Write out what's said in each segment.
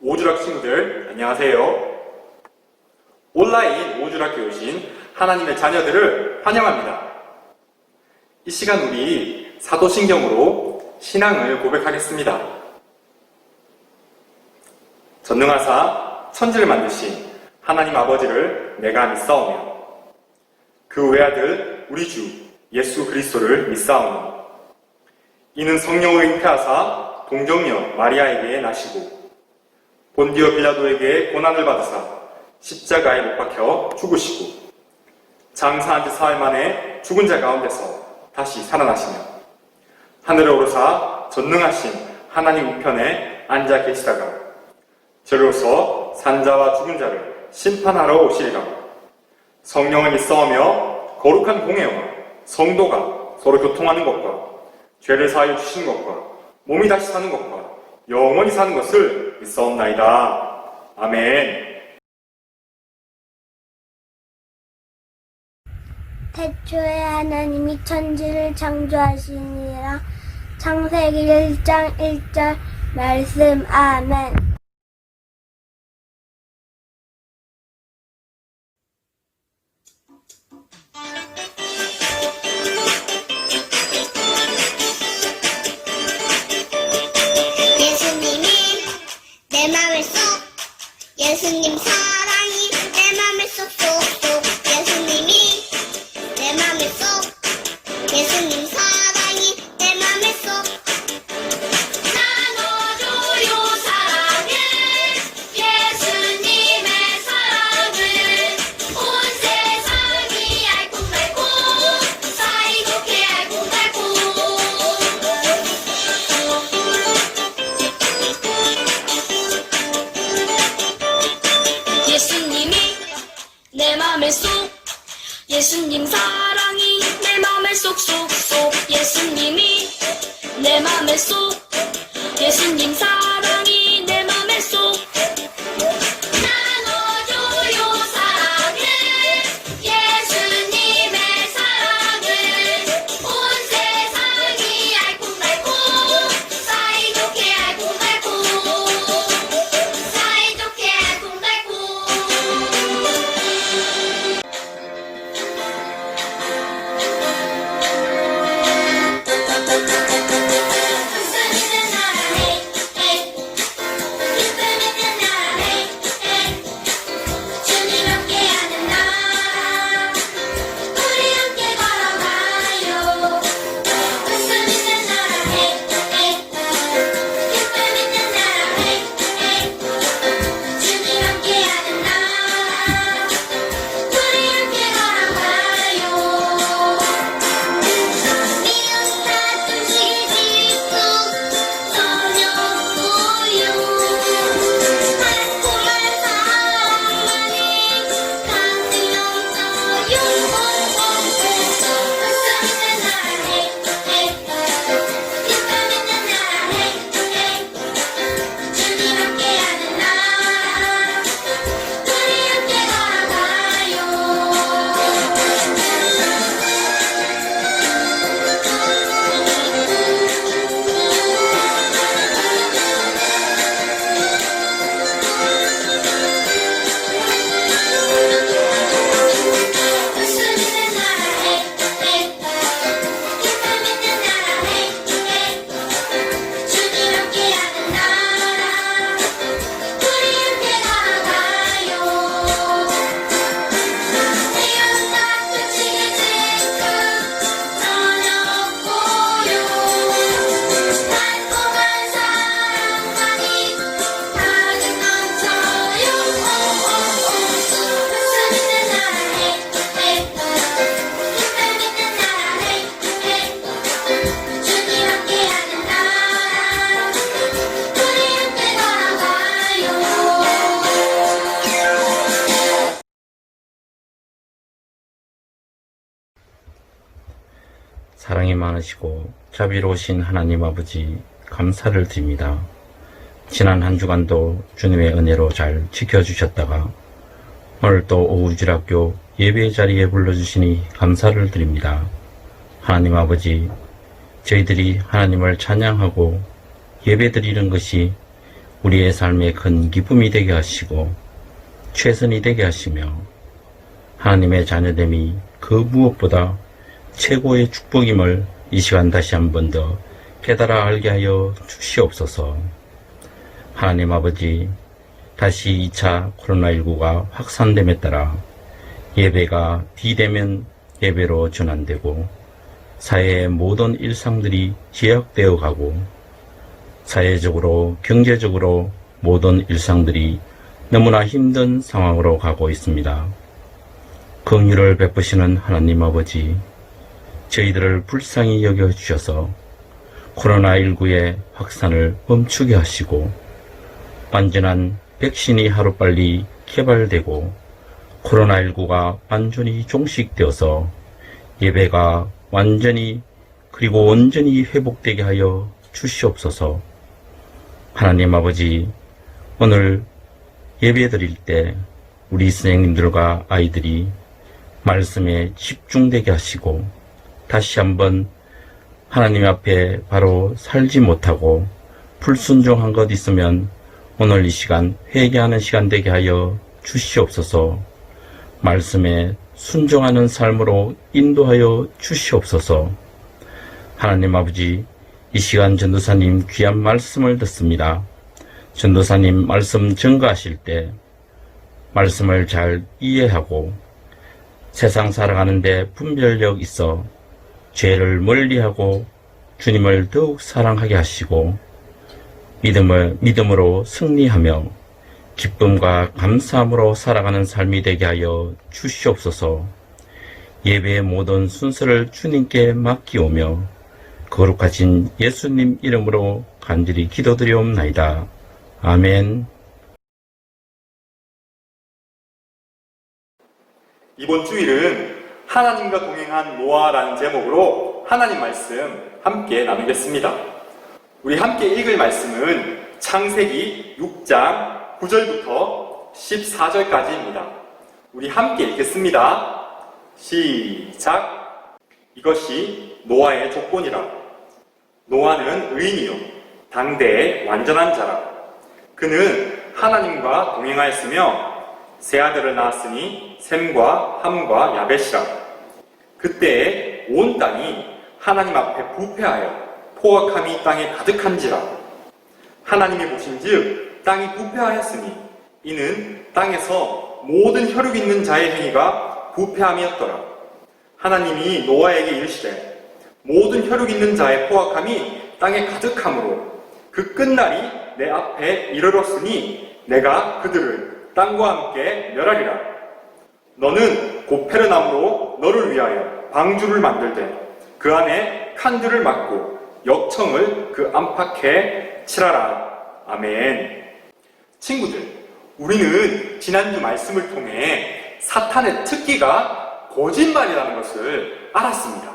오주락 친구들 안녕하세요. 온라인 오주락교에 오신 하나님의 자녀들을 환영합니다. 이 시간 우리 사도신경으로 신앙을 고백하겠습니다. 전능하사 천지를 만드신 하나님 아버지를 내가 믿사오며 그 외아들 우리 주 예수 그리스도를 믿사오며 이는 성령으로 잉태하사 동정녀 마리아에게 나시고 본디오 빌라도에게 고난을 받으사 십자가에 못 박혀 죽으시고 장사한 지 사흘 만에 죽은 자 가운데서 다시 살아나시며 하늘에 오르사 전능하신 하나님 우편에 앉아 계시다가 저로서 산자와 죽은 자를 심판하러 오시리라. 성령을 믿사오며 거룩한 공회와 성도가 서로 교통하는 것과 죄를 사하여 주시는 것과 몸이 다시 사는 것과 영원히 사는 것을 믿사옵나이다. 아멘. 태초에 하나님이 천지를 창조하시니라. 창세기 1장 1절 말씀. 아멘. 예수님이 내 맘을 쏙, 예수님 사랑이 내 맘을 쏙쏙쏙, 예수님이 내 맘을 쏙, 예수님 사랑이 내 맘을 쏙. 나눠줘요 사랑을, 예수님의 사랑을. 온 세상이 알콩달콩, 사이좋게 알콩달콩. 예수님이 내 맘을 쏙, 예수님 사랑이 내 맘을 쏙쏙쏙, 예수님이 내 맘을 쏙, 예수님 사랑이 내 맘을 쏙. 나눠줘요 사랑을, 예수님의 사랑을. 온 세상이 알콩달콩, 사이좋게 알콩달콩, 사이좋게 알콩달콩. 웃음있는 나라 헤이 헤이, 기쁨 있는 나라 헤이 헤이, 주님 함께하는 나라 우리 함께 걸어가요. 웃음 있는 나라 헤이 헤이, 기쁨 있는 나라 헤이 헤이, 주님 함께하는 나라 우리 함께 걸어가요. 미움 다툼 시기 질투 전혀 없고요. 달콤한 사랑만이 가득 넘쳐요. 웃음 있는 나라 헤이 헤이, 기쁨 있는 나라 헤이 헤이, 주님 함께하는 나라 우리 함께 걸어가요. 웃음 있는 나라 헤이 헤이, 기쁨 있는 나라 헤이 헤이, 주님 함께하는 나라 우리 함께 걸어가요. 미움 다툼 시기 질투 전혀 없고요. 달콤한 사랑만이 가득 넘쳐요. 웃음 있는 나라 헤이 헤이, 기쁨 있는 나라 헤이 헤이, 주님 함께하는 나라 우리 함께 걸어가요. 사랑이 많으시고 자비로우신 하나님 아버지 감사를 드립니다. 지난 한 주간도 주님의 은혜로 잘 지켜주셨다가 오늘 또 오주락교 예배 자리에 불러주시니 감사를 드립니다. 하나님 아버지, 저희들이 하나님을 찬양하고 예배드리는 것이 우리의 삶에 큰 기쁨이 되게 하시고 최선이 되게 하시며 하나님의 자녀됨이 그 무엇보다 최고의 축복임을 이 시간 다시 한 번 더 깨달아 알게 하여 주시옵소서. 하나님 아버지, 다시 2차 코로나19가 확산됨에 따라 예배가 비대면 예배로 전환되고 사회의 모든 일상들이 제약되어 가고 사회적으로 경제적으로 모든 일상들이 너무나 힘든 상황으로 가고 있습니다. 긍휼을 베푸시는 하나님 아버지, 저희들을 불쌍히 여겨주셔서 코로나19의 확산을 멈추게 하시고 완전한 백신이 하루빨리 개발되고 코로나19가 완전히 종식되어서 예배가 완전히 그리고 온전히 회복되게 하여 주시옵소서. 하나님 아버지, 오늘 예배 드릴 때 우리 선생님들과 아이들이 말씀에 집중되게 하시고 다시 한번 하나님 앞에 바로 살지 못하고 불순종한 것 있으면 오늘 이 시간 회개하는 시간 되게 하여 주시옵소서. 말씀에 순종하는 삶으로 인도하여 주시옵소서. 하나님 아버지, 이 시간 전도사님 귀한 말씀을 듣습니다. 전도사님 말씀 증거하실 때 말씀을 잘 이해하고 세상 살아가는데 분별력 있어 죄를 멀리하고 주님을 더욱 사랑하게 하시고 믿음으로 승리하며 기쁨과 감사함으로 살아가는 삶이 되게 하여 주시옵소서. 예배의 모든 순서를 주님께 맡기오며 거룩하신 예수님 이름으로 간절히 기도드리옵나이다. 아멘. 이번 주일은 하나님과 동행한 노아라는 제목으로 하나님 말씀 함께 나누겠습니다. 우리 함께 읽을 말씀은 창세기 6장 9절부터 14절까지입니다. 우리 함께 읽겠습니다. 시작. 이것이 노아의 조건이라. 노아는 의인이요 당대의 완전한 자라. 그는 하나님과 동행하였으며 세 아들을 낳았으니 셈과 함과 야벳이라. 그때에 온 땅이 하나님 앞에 부패하여 포악함이 땅에 가득한지라. 하나님이 보신즉 땅이 부패하였으니 이는 땅에서 모든 혈육 있는 자의 행위가 부패함이었더라. 하나님이 노아에게 이르시되 모든 혈육 있는 자의 포악함이 땅에 가득함으로 그 끝날이 내 앞에 이르렀으니 내가 그들을 땅과 함께 멸하리라. 너는 고페르나무로 너를 위하여 방주를 만들되 그 안에 칸들을 막고 역청을 그 안팎에 칠하라. 아멘. 친구들, 우리는 지난주 말씀을 통해 사탄의 특기가 거짓말이라는 것을 알았습니다.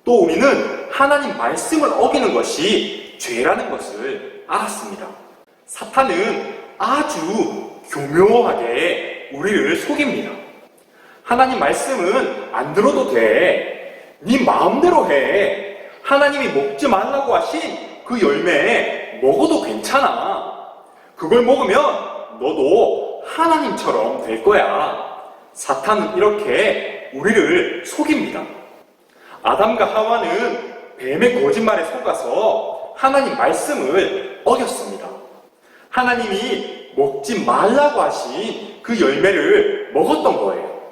또 우리는 하나님 말씀을 어기는 것이 죄라는 것을 알았습니다. 사탄은 아주 교묘하게 우리를 속입니다. 하나님 말씀은 안 들어도 돼. 네 마음대로 해. 하나님이 먹지 말라고 하신 그 열매 먹어도 괜찮아. 그걸 먹으면 너도 하나님처럼 될 거야. 사탄은 이렇게 우리를 속입니다. 아담과 하와는 뱀의 거짓말에 속아서 하나님 말씀을 어겼습니다. 하나님이 먹지 말라고 하신 그 열매를 먹었던 거예요.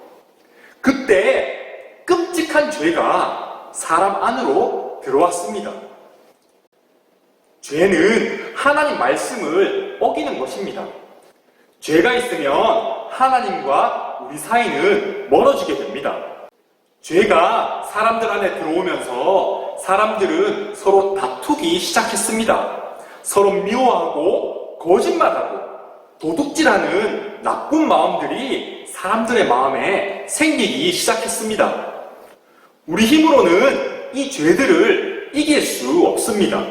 그때 끔찍한 죄가 사람 안으로 들어왔습니다. 죄는 하나님 말씀을 어기는 것입니다. 죄가 있으면 하나님과 우리 사이는 멀어지게 됩니다. 죄가 사람들 안에 들어오면서 사람들은 서로 다투기 시작했습니다. 서로 미워하고 거짓말하고 도둑질하는 나쁜 마음들이 사람들의 마음에 생기기 시작했습니다. 우리 힘으로는 이 죄들을 이길 수 없습니다.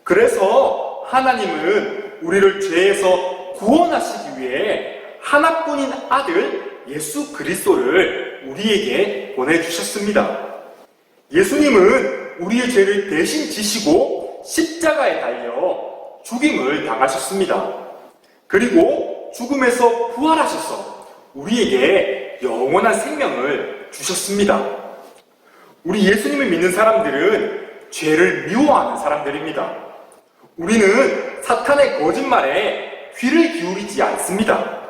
그래서 하나님은 우리를 죄에서 구원하시기 위해 하나뿐인 아들 예수 그리스도를 우리에게 보내주셨습니다. 예수님은 우리의 죄를 대신 지시고 십자가에 달려 죽임을 당하셨습니다. 그리고 죽음에서 부활하셔서 우리에게 영원한 생명을 주셨습니다. 우리 예수님을 믿는 사람들은 죄를 미워하는 사람들입니다. 우리는 사탄의 거짓말에 귀를 기울이지 않습니다.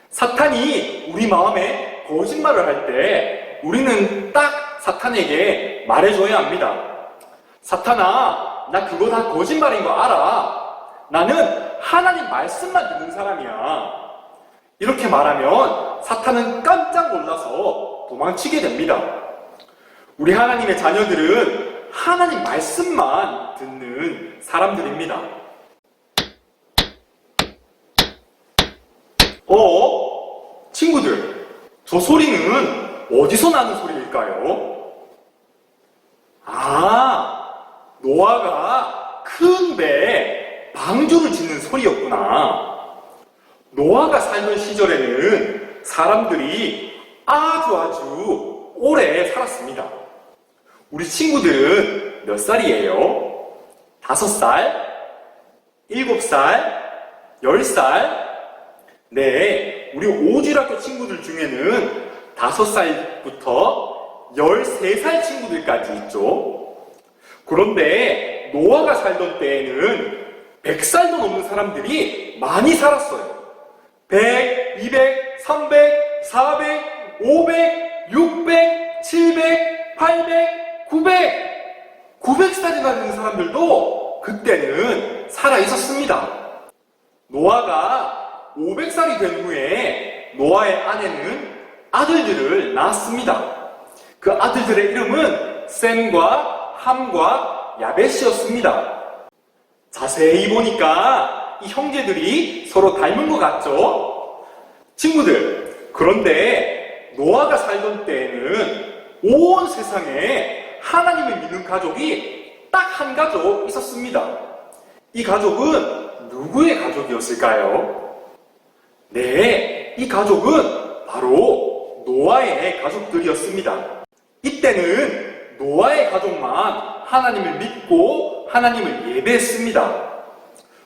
사탄이 우리 마음에 거짓말을 할 때 우리는 딱 사탄에게 말해줘야 합니다. 사탄아, 나 그거 다 거짓말인 거 알아. 나는 하나님 말씀만 듣는 사람이야. 이렇게 말하면 사탄은 깜짝 놀라서 도망치게 됩니다. 우리 하나님의 자녀들은 하나님 말씀만 듣는 사람들입니다. 친구들, 저 소리는 어디서 나는 소리일까요? 노아가 큰 배에 방주를 짓는 소리였구나. 노아가 살던 시절에는 사람들이 아주 오래 살았습니다. 우리 친구들은 몇 살이에요? 5살? 7살? 10살? 네, 우리 오주학교 친구들 중에는 5살부터 13살 친구들까지 있죠. 그런데 노아가 살던 때에는 100살도 넘는 사람들이 많이 살았어요. 100, 200, 300, 400, 500, 600, 700, 800, 900, 900살이나 되는 사람들도 그때는 살아 있었습니다. 노아가 500살이 된 후에 노아의 아내는 아들들을 낳았습니다. 그 아들들의 이름은 셈과 함과 야벳이었습니다. 자세히 보니까 이 형제들이 서로 닮은 것 같죠? 친구들, 그런데 노아가 살던 때에는 온 세상에 하나님을 믿는 가족이 딱 한 가족 있었습니다. 이 가족은 누구의 가족이었을까요? 네, 이 가족은 바로 노아의 가족들이었습니다. 이때는 노아의 가족만 하나님을 믿고 하나님을 예배했습니다.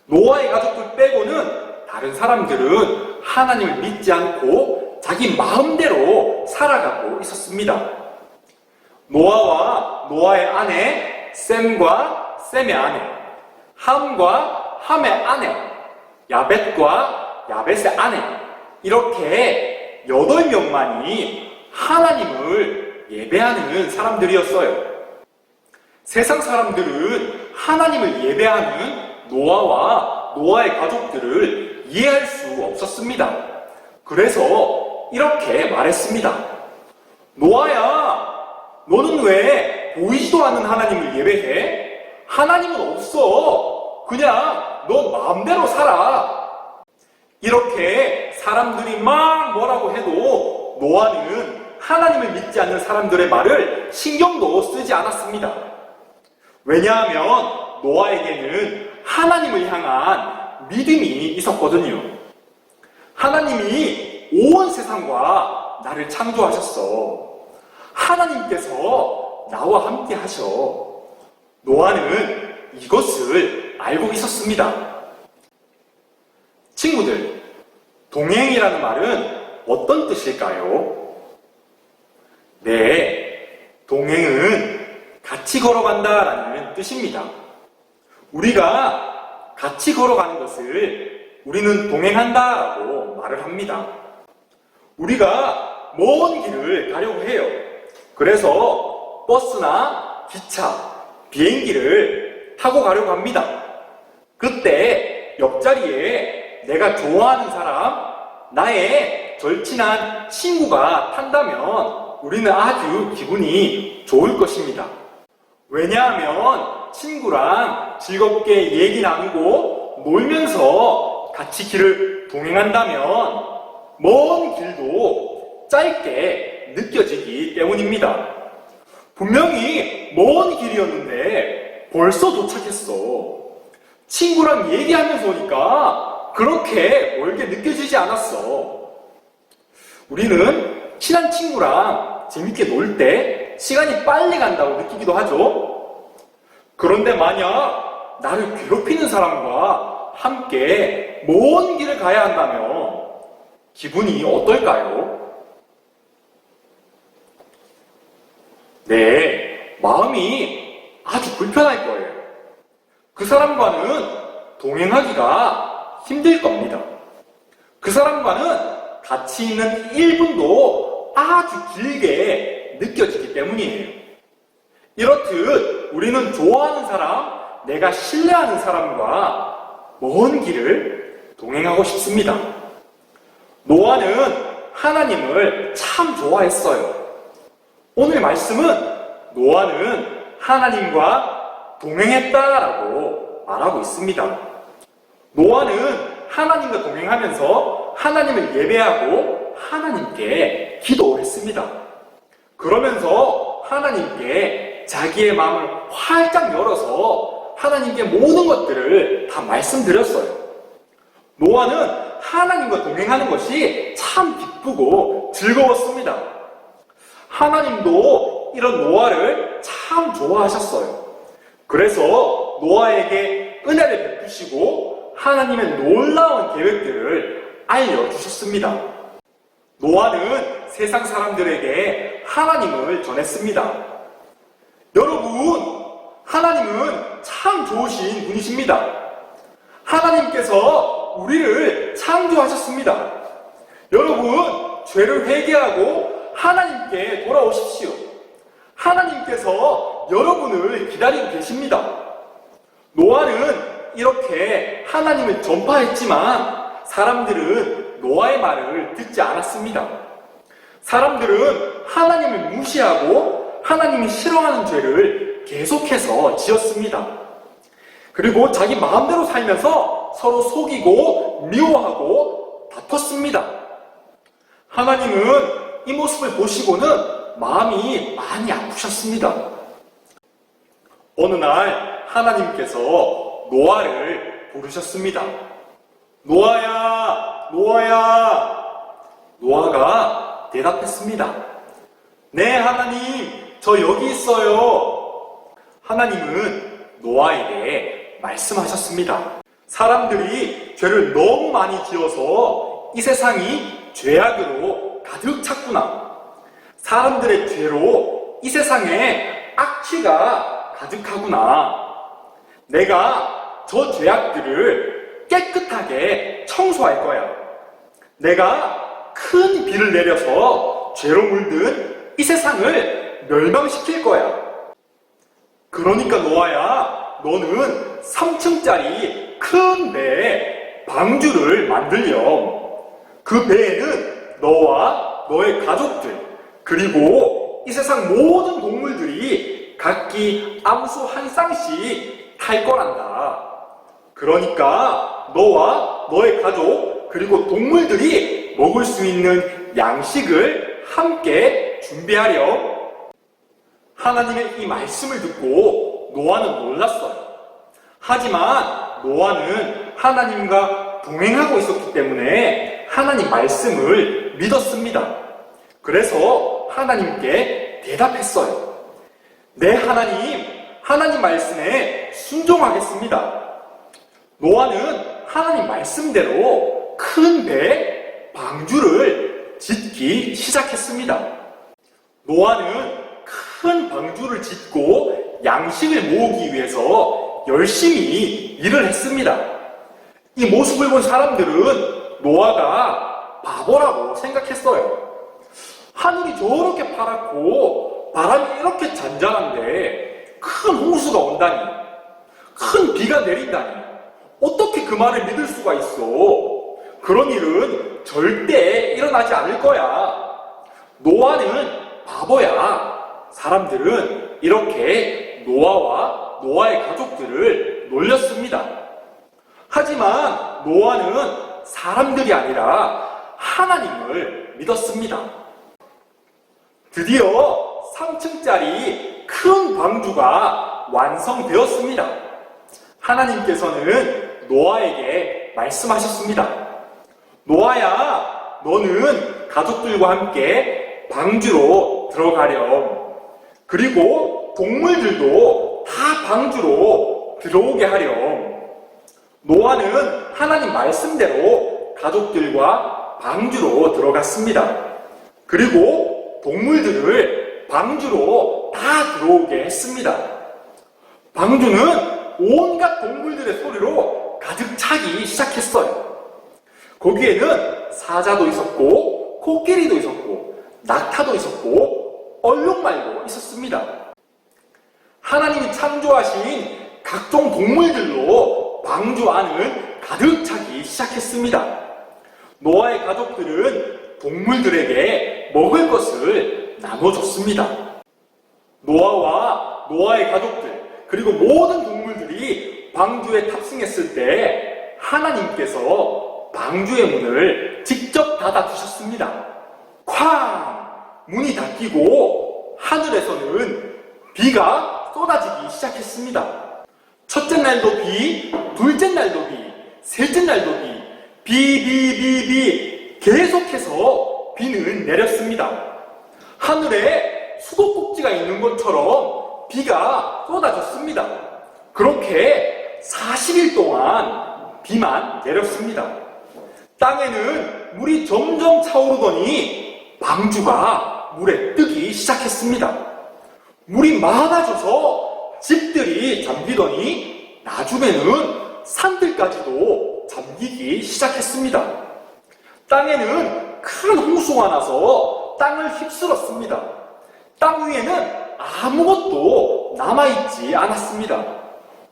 노아의 가족들 빼고는 다른 사람들은 하나님을 믿지 않고 자기 마음대로 살아가고 있었습니다. 노아와 노아의 아내, 셈과 셈의 아내, 함과 함의 아내, 야벳과 야벳의 아내, 이렇게 8명만이 하나님을 예배하는 사람들이었어요. 세상 사람들은 하나님을 예배하는 노아와 노아의 가족들을 이해할 수 없었습니다. 그래서 이렇게 말했습니다. 노아야, 너는 왜 보이지도 않는 하나님을 예배해? 하나님은 없어. 그냥 너 마음대로 살아. 이렇게 사람들이 막 뭐라고 해도 노아는 하나님을 믿지 않는 사람들의 말을 신경도 쓰지 않았습니다. 왜냐하면 노아에게는 하나님을 향한 믿음이 있었거든요. 하나님이 온 세상과 나를 창조하셨어. 하나님께서 나와 함께 하셔. 노아는 이것을 알고 있었습니다. 친구들, 동행이라는 말은 어떤 뜻일까요? 네, 동행은 같이 걸어간다라는 뜻입니다. 우리가 같이 걸어가는 것을 우리는 동행한다라고 말을 합니다. 우리가 먼 길을 가려고 해요. 그래서 버스나 기차, 비행기를 타고 가려고 합니다. 그때 옆자리에 내가 좋아하는 사람, 나의 절친한 친구가 탄다면 우리는 아주 기분이 좋을 것입니다. 왜냐하면 친구랑 즐겁게 얘기 나누고 놀면서 같이 길을 동행한다면 먼 길도 짧게 느껴지기 때문입니다. 분명히 먼 길이었는데 벌써 도착했어. 친구랑 얘기하면서 오니까 그렇게 멀게 느껴지지 않았어. 우리는 친한 친구랑 재밌게 놀 때 시간이 빨리 간다고 느끼기도 하죠. 그런데 만약 나를 괴롭히는 사람과 함께 먼 길을 가야 한다면 기분이 어떨까요? 네, 마음이 아주 불편할 거예요. 그 사람과는 동행하기가 힘들 겁니다. 그 사람과는 같이 있는 1분도 아주 길게 느껴지기 때문이에요. 이렇듯 우리는 좋아하는 사람, 내가 신뢰하는 사람과 먼 길을 동행하고 싶습니다. 노아는 하나님을 참 좋아했어요. 오늘 말씀은 노아는 하나님과 동행했다라고 말하고 있습니다. 노아는 하나님과 동행하면서 하나님을 예배하고 하나님께 기도했습니다. 그러면서 하나님께 자기의 마음을 활짝 열어서 하나님께 모든 것들을 다 말씀드렸어요. 노아는 하나님과 동행하는 것이 참 기쁘고 즐거웠습니다. 하나님도 이런 노아를 참 좋아하셨어요. 그래서 노아에게 은혜를 베푸시고 하나님의 놀라운 계획들을 알려주셨습니다. 노아는 세상 사람들에게 하나님을 전했습니다. 여러분, 하나님은 참 좋으신 분이십니다. 하나님께서 우리를 창조하셨습니다. 여러분, 죄를 회개하고 하나님께 돌아오십시오. 하나님께서 여러분을 기다리고 계십니다. 노아는 이렇게 하나님을 전파했지만 사람들은 노아의 말을 듣지 않았습니다. 사람들은 하나님을 무시하고 하나님이 싫어하는 죄를 계속해서 지었습니다. 그리고 자기 마음대로 살면서 서로 속이고 미워하고 다퉜습니다. 하나님은 이 모습을 보시고는 마음이 많이 아프셨습니다. 어느 날 하나님께서 노아를 부르셨습니다. 노아야, 노아야. 노아가 대답했습니다. 네, 하나님, 저 여기 있어요. 하나님은 노아에게 말씀하셨습니다. 사람들이 죄를 너무 많이 지어서 이 세상이 죄악으로 가득 찼구나. 사람들의 죄로 이 세상에 악취가 가득하구나. 내가 저 죄악들을 깨끗하게 청소할 거야. 내가 큰 비를 내려서 죄로 물든 이 세상을 멸망시킬 거야. 그러니까 노아야, 너는 3층짜리 큰 배에 방주를 만들렴. 그 배에는 너와 너의 가족들, 그리고 이 세상 모든 동물들이 각기 암수 한 쌍씩 탈 거란다. 그러니까 너와 너의 가족, 그리고 동물들이 먹을 수 있는 양식을 함께 준비하렴. 하나님의 이 말씀을 듣고 노아는 놀랐어요. 하지만 노아는 하나님과 동행하고 있었기 때문에 하나님 말씀을 믿었습니다. 그래서 하나님께 대답했어요. 네, 하나님 말씀에 순종하겠습니다. 노아는 하나님 말씀대로 큰 배, 방주를 짓기 시작했습니다. 노아는 큰 방주를 짓고 양식을 모으기 위해서 열심히 일을 했습니다. 이 모습을 본 사람들은 노아가 바보라고 생각했어요. 하늘이 저렇게 파랗고 바람이 이렇게 잔잔한데 큰 홍수가 온다니, 큰 비가 내린다니, 어떻게 그 말을 믿을 수가 있어? 그런 일은 절대 일어나지 않을 거야. 노아는 바보야. 사람들은 이렇게 노아와 노아의 가족들을 놀렸습니다. 하지만 노아는 사람들이 아니라 하나님을 믿었습니다. 드디어 3층짜리 큰 방주가 완성되었습니다. 하나님께서는 노아에게 말씀하셨습니다. 노아야, 너는 가족들과 함께 방주로 들어가렴. 그리고 동물들도 다 방주로 들어오게 하렴. 노아는 하나님 말씀대로 가족들과 방주로 들어갔습니다. 그리고 동물들을 방주로 다 들어오게 했습니다. 방주는 온갖 동물들의 소리로 가득 차기 시작했어요. 거기에는 사자도 있었고, 코끼리도 있었고, 낙타도 있었고, 얼룩말도 있었습니다. 하나님이 창조하신 각종 동물들로 방주 안은 가득 차기 시작했습니다. 노아의 가족들은 동물들에게 먹을 것을 나눠줬습니다. 노아와 노아의 가족들, 그리고 모든 동물들이 방주에 탑승했을 때 하나님께서 방주의 문을 직접 닫아주셨습니다. 쾅! 문이 닫히고 하늘에서는 비가 쏟아지기 시작했습니다. 첫째 날도 비, 둘째 날도 비, 셋째 날도 비, 계속해서 비는 내렸습니다. 하늘에 수도꼭지가 있는 것처럼 비가 쏟아졌습니다. 그렇게 40일 동안 비만 내렸습니다. 땅에는 물이 점점 차오르더니 방주가 물에 뜨기 시작했습니다. 물이 많아져서 집들이 잠기더니 나중에는 산들까지도 잠기기 시작했습니다. 땅에는 큰 홍수가 나서 땅을 휩쓸었습니다. 땅 위에는 아무것도 남아있지 않았습니다.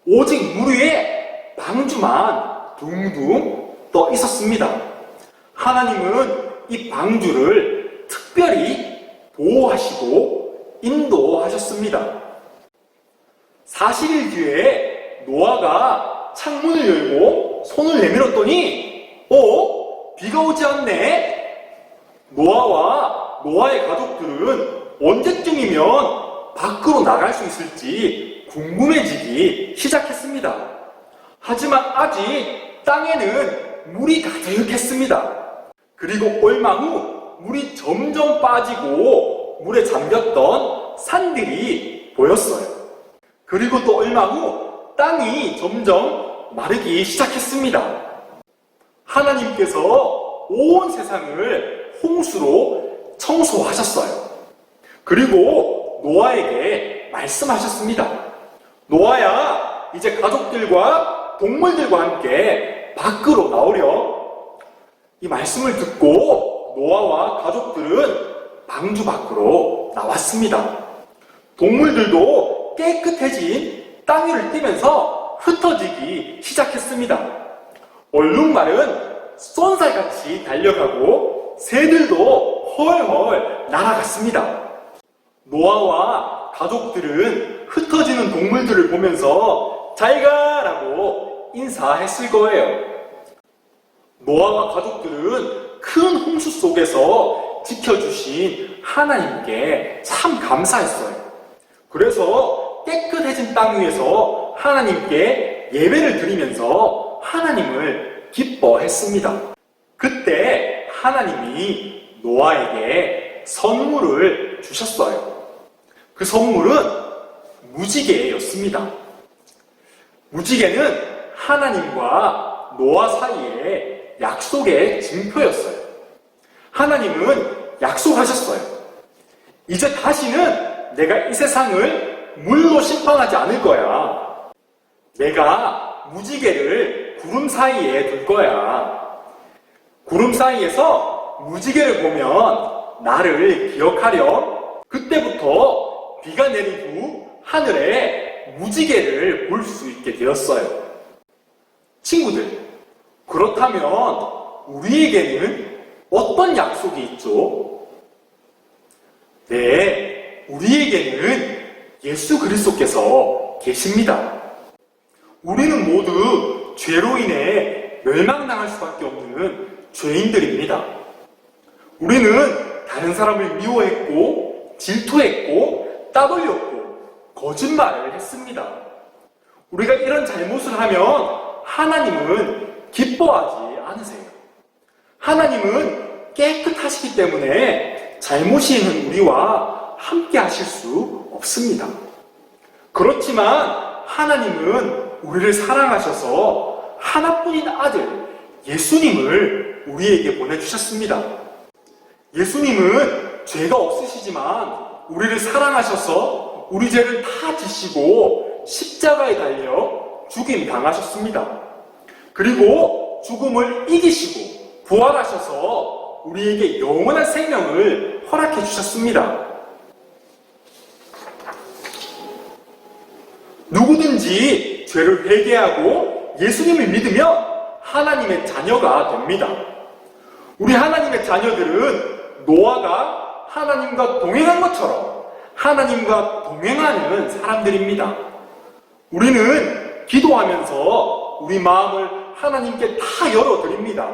오직 물 위에 방주만 둥둥 떠 있었습니다. 하나님은 이 방주를 특별히 보호하시고 인도하셨습니다. 40일 뒤에 노아가 창문을 열고 손을 내밀었더니 비가 오지 않네? 노아와 노아의 가족들은 언제쯤이면 밖으로 나갈 수 있을지 궁금해지기 시작했습니다. 하지만 아직 땅에는 물이 가득했습니다. 그리고 얼마 후 물이 점점 빠지고 물에 잠겼던 산들이 보였어요. 그리고 또 얼마 후 땅이 점점 마르기 시작했습니다. 하나님께서 온 세상을 홍수로 청소하셨어요. 그리고 노아에게 말씀하셨습니다. 노아야, 이제 가족들과 동물들과 함께 밖으로 나오렴. 이 말씀을 듣고 노아와 가족들은 방주 밖으로 나왔습니다. 동물들도 깨끗해진 땅 위를 뛰면서 흩어지기 시작했습니다. 얼룩말은 쏜살같이 달려가고 새들도 헐헐 날아갔습니다. 노아와 가족들은 흩어지는 동물들을 보면서 잘 가라고 인사했을 거예요. 노아와 가족들은 큰 홍수 속에서 지켜주신 하나님께 참 감사했어요. 그래서 깨끗해진 땅 위에서 하나님께 예배를 드리면서 하나님을 기뻐했습니다. 그때 하나님이 노아에게 선물을 주셨어요. 그 선물은 무지개였습니다. 무지개는 하나님과 노아 사이의 약속의 징표였어요. 하나님은 약속하셨어요. 이제 다시는 내가 이 세상을 물로 심판하지 않을 거야. 내가 무지개를 구름 사이에 둘 거야. 구름 사이에서 무지개를 보면 나를 기억하렴. 그때부터 비가 내린 후 하늘에 무지개를 볼 수 있게 되었어요. 친구들, 그렇다면 우리에게는 어떤 약속이 있죠? 네, 우리에게는 예수 그리스도께서 계십니다. 우리는 모두 죄로 인해 멸망당할 수밖에 없는 죄인들입니다. 우리는 다른 사람을 미워했고, 질투했고, 따돌렸고, 거짓말을 했습니다. 우리가 이런 잘못을 하면 하나님은 기뻐하지 않으세요. 하나님은 깨끗하시기 때문에 잘못이 있는 우리와 함께 하실 수 없습니다. 그렇지만 하나님은 우리를 사랑하셔서 하나뿐인 아들 예수님을 우리에게 보내주셨습니다. 예수님은 죄가 없으시지만 우리를 사랑하셔서 우리 죄를 다 지시고 십자가에 달려 죽임 당하셨습니다. 그리고 죽음을 이기시고 부활하셔서 우리에게 영원한 생명을 허락해 주셨습니다. 누구든지 죄를 회개하고 예수님을 믿으면 하나님의 자녀가 됩니다. 우리 하나님의 자녀들은 노아가 하나님과 동행한 것처럼 하나님과 동행하는 사람들입니다. 우리는 기도하면서 우리 마음을 하나님께 다 열어드립니다.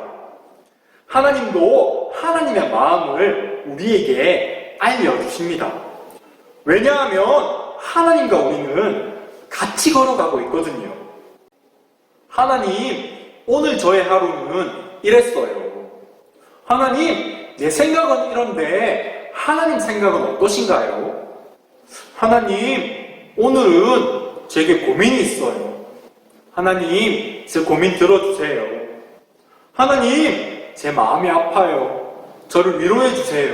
하나님도 하나님의 마음을 우리에게 알려주십니다. 왜냐하면 하나님과 우리는 같이 걸어가고 있거든요. 하나님, 오늘 저의 하루는 이랬어요. 하나님, 내 생각은 이런데 하나님 생각은 어떠신가요? 하나님, 오늘은 제게 고민이 있어요. 하나님, 제 고민 들어주세요. 하나님, 제 마음이 아파요. 저를 위로해 주세요.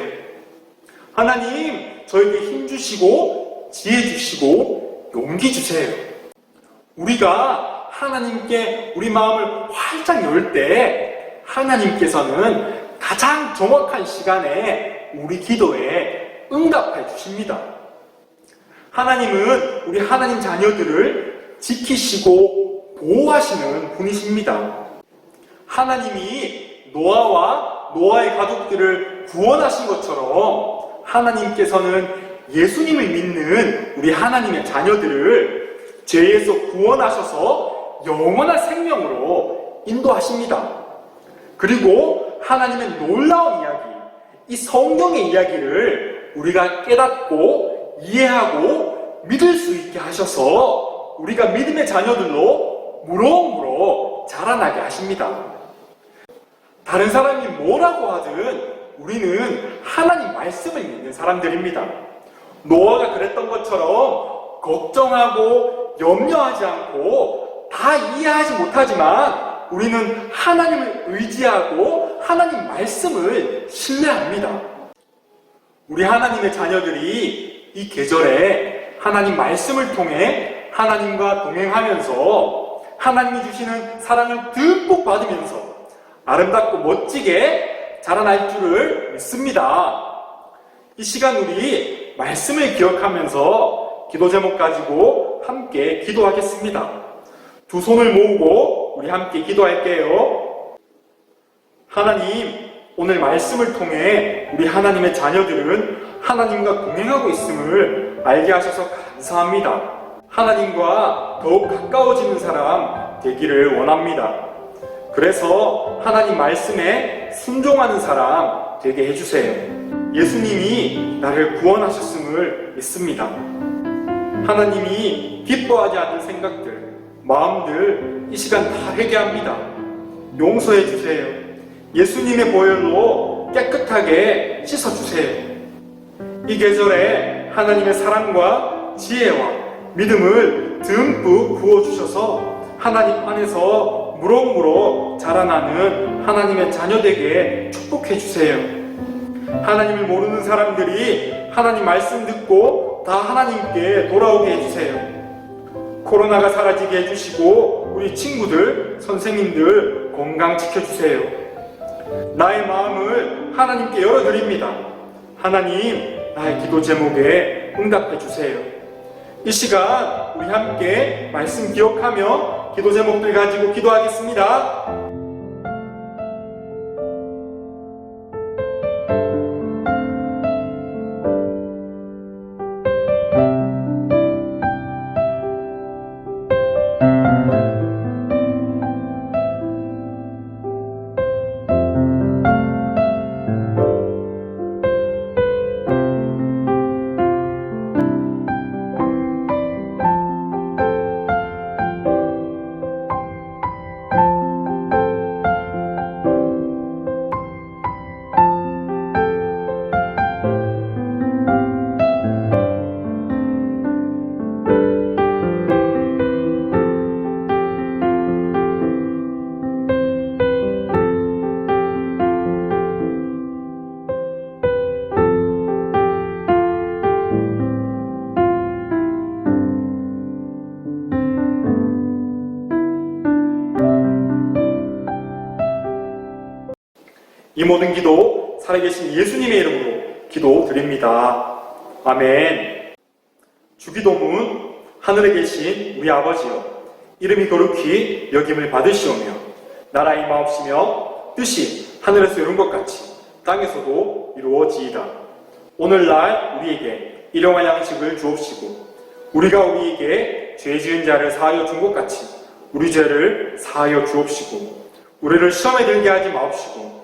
하나님, 저에게 힘 주시고 지혜 주시고 용기 주세요. 우리가 하나님께 우리 마음을 활짝 열 때 하나님께서는 가장 정확한 시간에 우리 기도에 응답해 주십니다. 하나님은 우리 하나님 자녀들을 지키시고 보호하시는 분이십니다. 하나님이 노아와 노아의 가족들을 구원하신 것처럼 하나님께서는 예수님을 믿는 우리 하나님의 자녀들을 죄에서 구원하셔서 영원한 생명으로 인도하십니다. 그리고 하나님의 놀라운 이야기, 이 성경의 이야기를 우리가 깨닫고 이해하고 믿을 수 있게 하셔서 우리가 믿음의 자녀들로 무럭무럭 자라나게 하십니다. 다른 사람이 뭐라고 하든 우리는 하나님 말씀을 믿는 사람들입니다. 노아가 그랬던 것처럼 걱정하고 염려하지 않고 다 이해하지 못하지만 우리는 하나님을 의지하고 하나님 말씀을 신뢰합니다. 우리 하나님의 자녀들이 이 계절에 하나님 말씀을 통해 하나님과 동행하면서 하나님이 주시는 사랑을 듬뿍 받으면서 아름답고 멋지게 자라날 줄을 믿습니다. 이 시간 우리 말씀을 기억하면서 기도 제목 가지고 함께 기도하겠습니다. 두 손을 모으고 우리 함께 기도할게요. 하나님, 오늘 말씀을 통해 우리 하나님의 자녀들은 하나님과 동행하고 있음을 알게 하셔서 감사합니다. 하나님과 더욱 가까워지는 사람 되기를 원합니다. 그래서 하나님 말씀에 순종하는 사람 되게 해주세요. 예수님이 나를 구원하셨음을 믿습니다. 하나님이 기뻐하지 않는 생각들, 마음들 이 시간 다 회개합니다. 용서해 주세요. 예수님의 보혈로 깨끗하게 씻어주세요. 이 계절에 하나님의 사랑과 지혜와 믿음을 듬뿍 부어주셔서 하나님 안에서 무럭무럭 자라나는 하나님의 자녀되게 축복해 주세요. 하나님을 모르는 사람들이 하나님 말씀 듣고 다 하나님께 돌아오게 해주세요. 코로나가 사라지게 해주시고 우리 친구들, 선생님들 건강 지켜주세요. 나의 마음을 하나님께 열어드립니다. 하나님, 나의 기도 제목에 응답해 주세요. 이 시간 우리 함께 말씀 기억하며 기도 제목들 가지고 기도하겠습니다. 이 모든 기도 살아계신 예수님의 이름으로 기도드립니다. 아멘. 주기도문. 하늘에 계신 우리 아버지여, 이름이 거룩히 여김을 받으시오며 나라 임하옵시며 뜻이 하늘에서 이룬 것 같이 땅에서도 이루어지이다. 오늘날 우리에게 일용할 양식을 주옵시고 우리가 우리에게 죄 지은 자를 사하여 준 것 같이 우리 죄를 사하여 주옵시고 우리를 시험에 들게 하지 마옵시고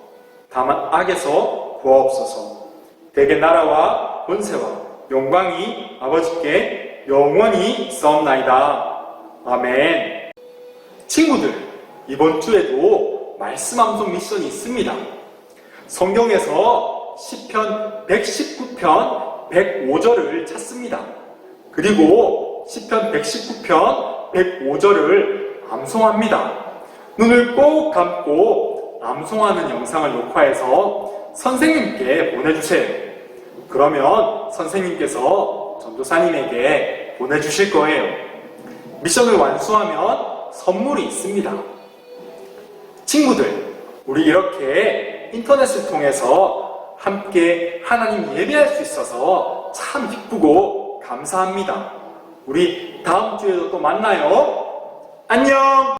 다만 악에서 구하옵소서. 대개 나라와 권세와 영광이 아버지께 영원히 있사옵나이다. 아멘. 친구들, 이번 주에도 말씀 암송 미션이 있습니다. 성경에서 시편 119편 105절을 찾습니다. 그리고 시편 119편 105절을 암송합니다. 눈을 꼭 감고 암송하는 영상을 녹화해서 선생님께 보내주세요. 그러면 선생님께서 전도사님에게 보내주실 거예요. 미션을 완수하면 선물이 있습니다. 친구들, 우리 이렇게 인터넷을 통해서 함께 하나님 예배할 수 있어서 참 기쁘고 감사합니다. 우리 다음 주에도 또 만나요. 안녕!